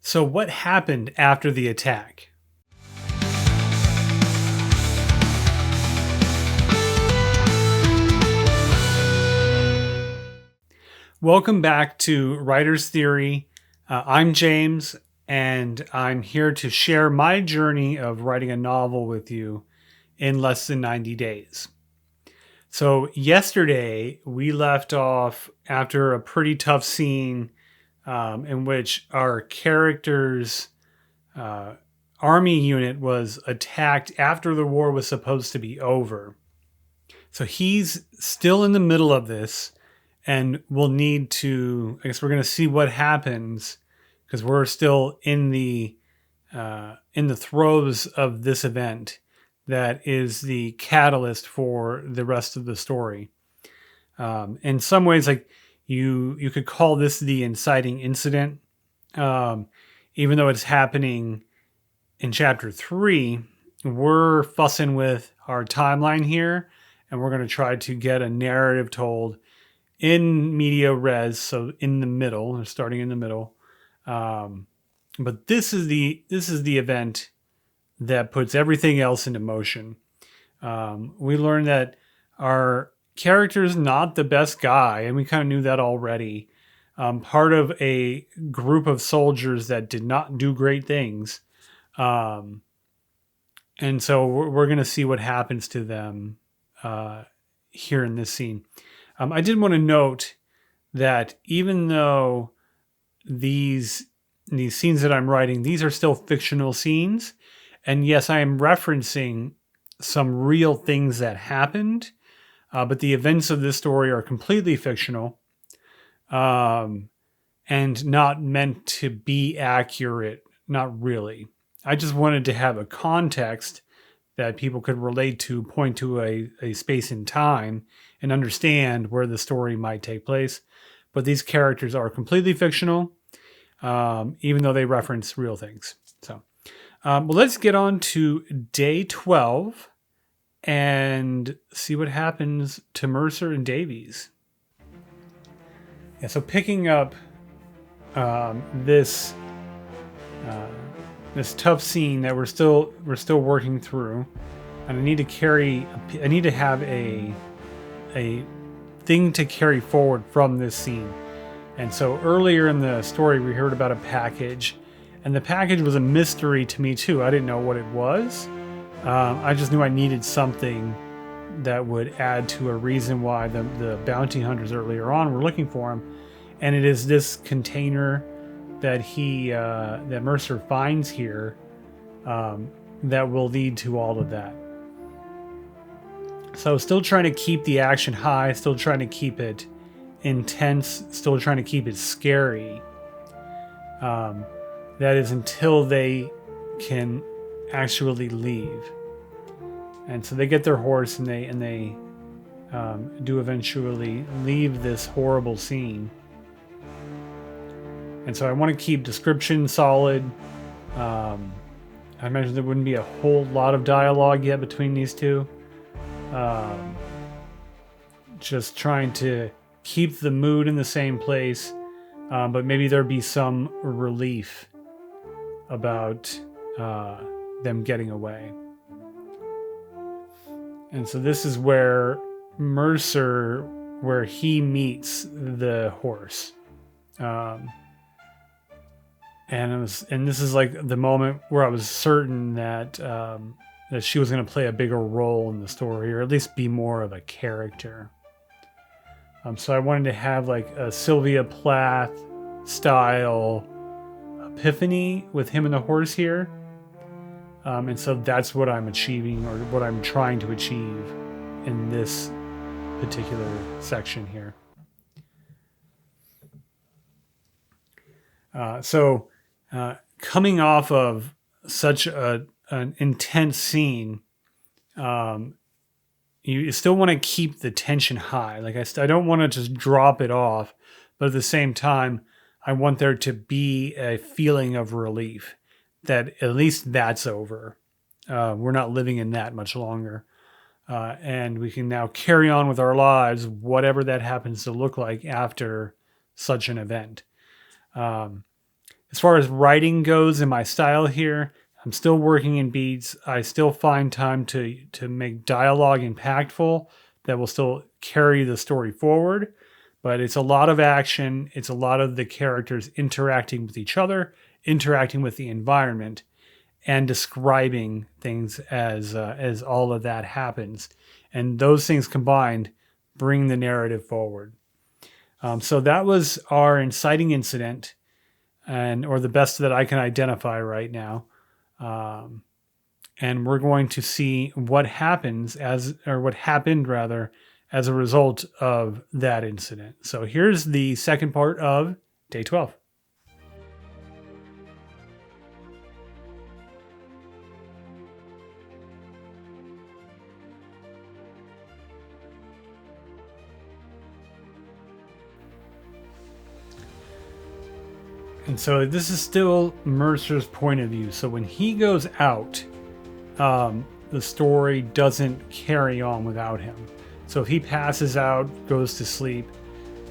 So what happened after the attack? Welcome back to Writer's Theory. I'm James, and I'm here to share my journey of writing a novel with you in less than 90 days. So yesterday, we left off after a pretty tough scene in which our character's army unit was attacked after the war was supposed to be over. So he's still in the middle of this, and we'll need to, I guess we're going to see what happens because we're still in the throes of this event that is the catalyst for the rest of the story. In some ways, like you could call this the inciting incident, even though it's happening in chapter 3. We're fussing with our timeline here, and we're going to try to get a narrative told in media res, so in the middle, or starting in the middle. But this is the event that puts everything else into motion. We learned that our character is not the best guy, and we kind of knew that already. Part of a group of soldiers that did not do great things. And so we're going to see what happens to them here in this scene. I did want to note that even though these scenes that I'm writing, these are still fictional scenes. And yes, I am referencing some real things that happened, but the events of this story are completely fictional and not meant to be accurate, not really. I just wanted to have a context that people could relate to, point to a space in time, and understand where the story might take place. But these characters are completely fictional, even though they reference real things. So, well, let's get on to day 12 and see what happens to Mercer and Davies. Yeah, so picking up this tough scene that we're still working through, and I need to have a thing to carry forward from this scene. And so earlier in the story, we heard about a package, and the package was a mystery to me too. I didn't know what it was. I just knew I needed something that would add to a reason why the bounty hunters earlier on were looking for him. And it is this container that that Mercer finds here that will lead to all of that. So still trying to keep the action high, still trying to keep it intense, still trying to keep it scary. That is until they can actually leave. And so they get their horse and they do eventually leave this horrible scene. And so I want to keep description solid. I imagine there wouldn't be a whole lot of dialogue yet between these two. Just trying to keep the mood in the same place, but maybe there'd be some relief about them getting away. And so this is where he meets the horse. And this is like the moment where I was certain that that she was going to play a bigger role in the story, or at least be more of a character. So I wanted to have like a Sylvia Plath style epiphany with him and the horse here. And so that's what I'm achieving, or what I'm trying to achieve in this particular section here. Coming off of such an intense scene, you still want to keep the tension high. Like I don't want to just drop it off, but at the same time, I want there to be a feeling of relief that at least that's over. We're not living in that much longer. And we can now carry on with our lives, whatever that happens to look like after such an event. As far as writing goes in my style here, I'm still working in beats. I still find time to make dialogue impactful that will still carry the story forward. But it's a lot of action. It's a lot of the characters interacting with each other, interacting with the environment, and describing things as all of that happens. And those things combined bring the narrative forward. So that was our inciting incident, or the best that I can identify right now. And we're going to see what happens what happened rather, as a result of that incident. So here's the second part of day 12. And so this is still Mercer's point of view. So when he goes out, the story doesn't carry on without him. So if he passes out, goes to sleep,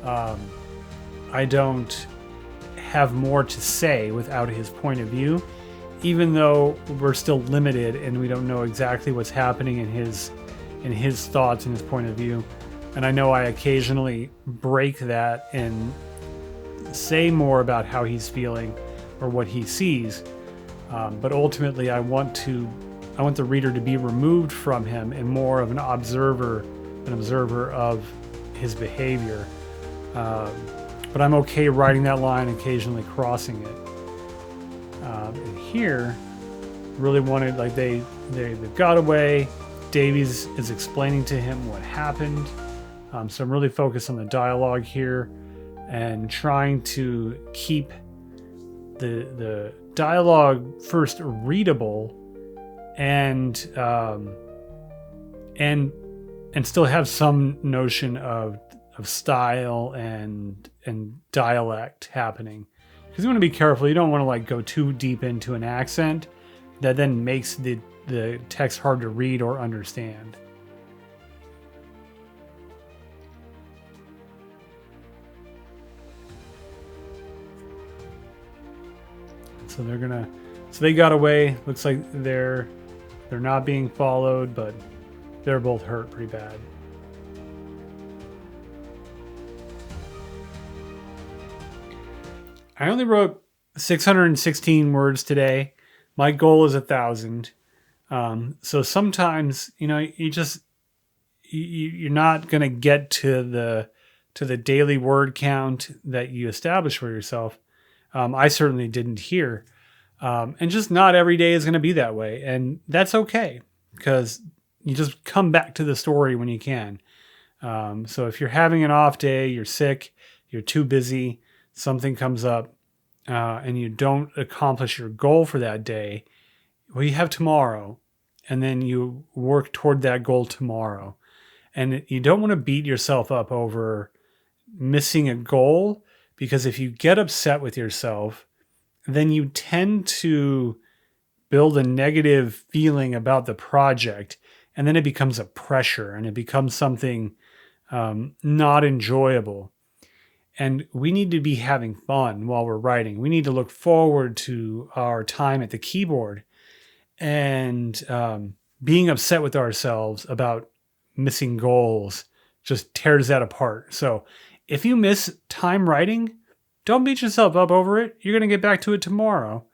I don't have more to say without his point of view, even though we're still limited and we don't know exactly what's happening in his thoughts and his point of view. And I know I occasionally break that and say more about how he's feeling or what he sees, but ultimately I want the reader to be removed from him and more of an observer of his behavior. But I'm okay writing that line, occasionally crossing it. And here, really wanted, like, they've got away. Davies is explaining to him what happened. So I'm really focused on the dialogue here and trying to keep the dialogue first readable and still have some notion of style and dialect happening, because you want to be careful. You don't want to like go too deep into an accent that then makes the text hard to read or understand. So they got away. Looks like they're not being followed, but they're both hurt pretty bad. I only wrote 616 words today. My goal is 1,000. So sometimes, you're not going to get to the daily word count that you establish for yourself. I certainly didn't here. And just not every day is going to be that way. And that's okay, because you just come back to the story when you can. So if you're having an off day, you're sick, you're too busy, something comes up, and you don't accomplish your goal for that day, well, you have tomorrow, and then you work toward that goal tomorrow. And you don't want to beat yourself up over missing a goal, because if you get upset with yourself, then you tend to build a negative feeling about the project, and then it becomes a pressure and it becomes something not enjoyable. And we need to be having fun while we're writing. We need to look forward to our time at the keyboard, and being upset with ourselves about missing goals just tears that apart. So if you miss time writing, don't beat yourself up over it. You're going to get back to it tomorrow,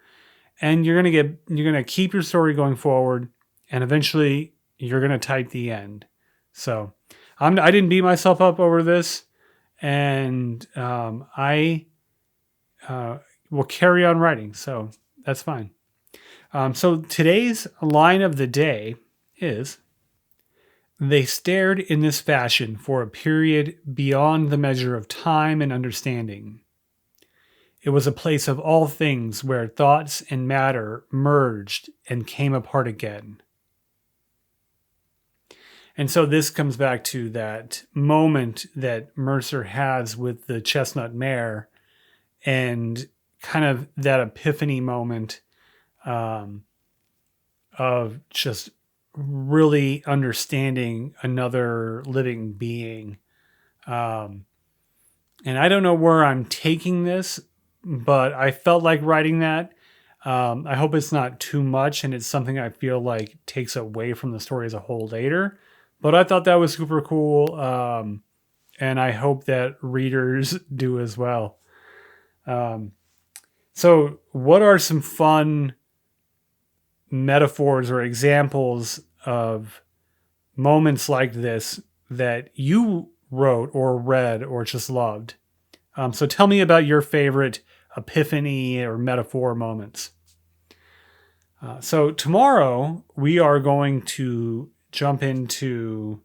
and you're going to keep your story going forward, and eventually you're going to type the end. So I didn't beat myself up over this, and I will carry on writing. So that's fine. So today's line of the day is: they stared in this fashion for a period beyond the measure of time and understanding. It was a place of all things where thoughts and matter merged and came apart again. And so this comes back to that moment that Mercer has with the chestnut mare, and kind of that epiphany moment of just really understanding another living being. And I don't know where I'm taking this, but I felt like writing that. I hope it's not too much and it's something I feel like takes away from the story as a whole later. But I thought that was super cool. And I hope that readers do as well. So, what are some fun metaphors or examples of moments like this that you wrote or read or just loved? So, tell me about your favorite epiphany or metaphor moments. So, tomorrow we are going to jump into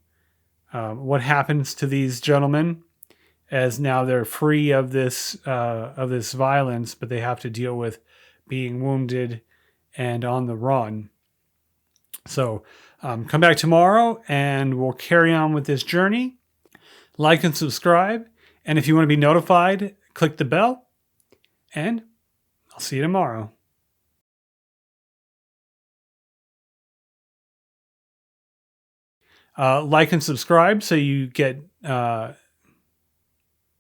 what happens to these gentlemen as now they're free of this violence, but they have to deal with being wounded and on the run. So come back tomorrow and we'll carry on with this journey. Like and subscribe. And if you want to be notified, click the bell. And I'll see you tomorrow. Like and subscribe so you get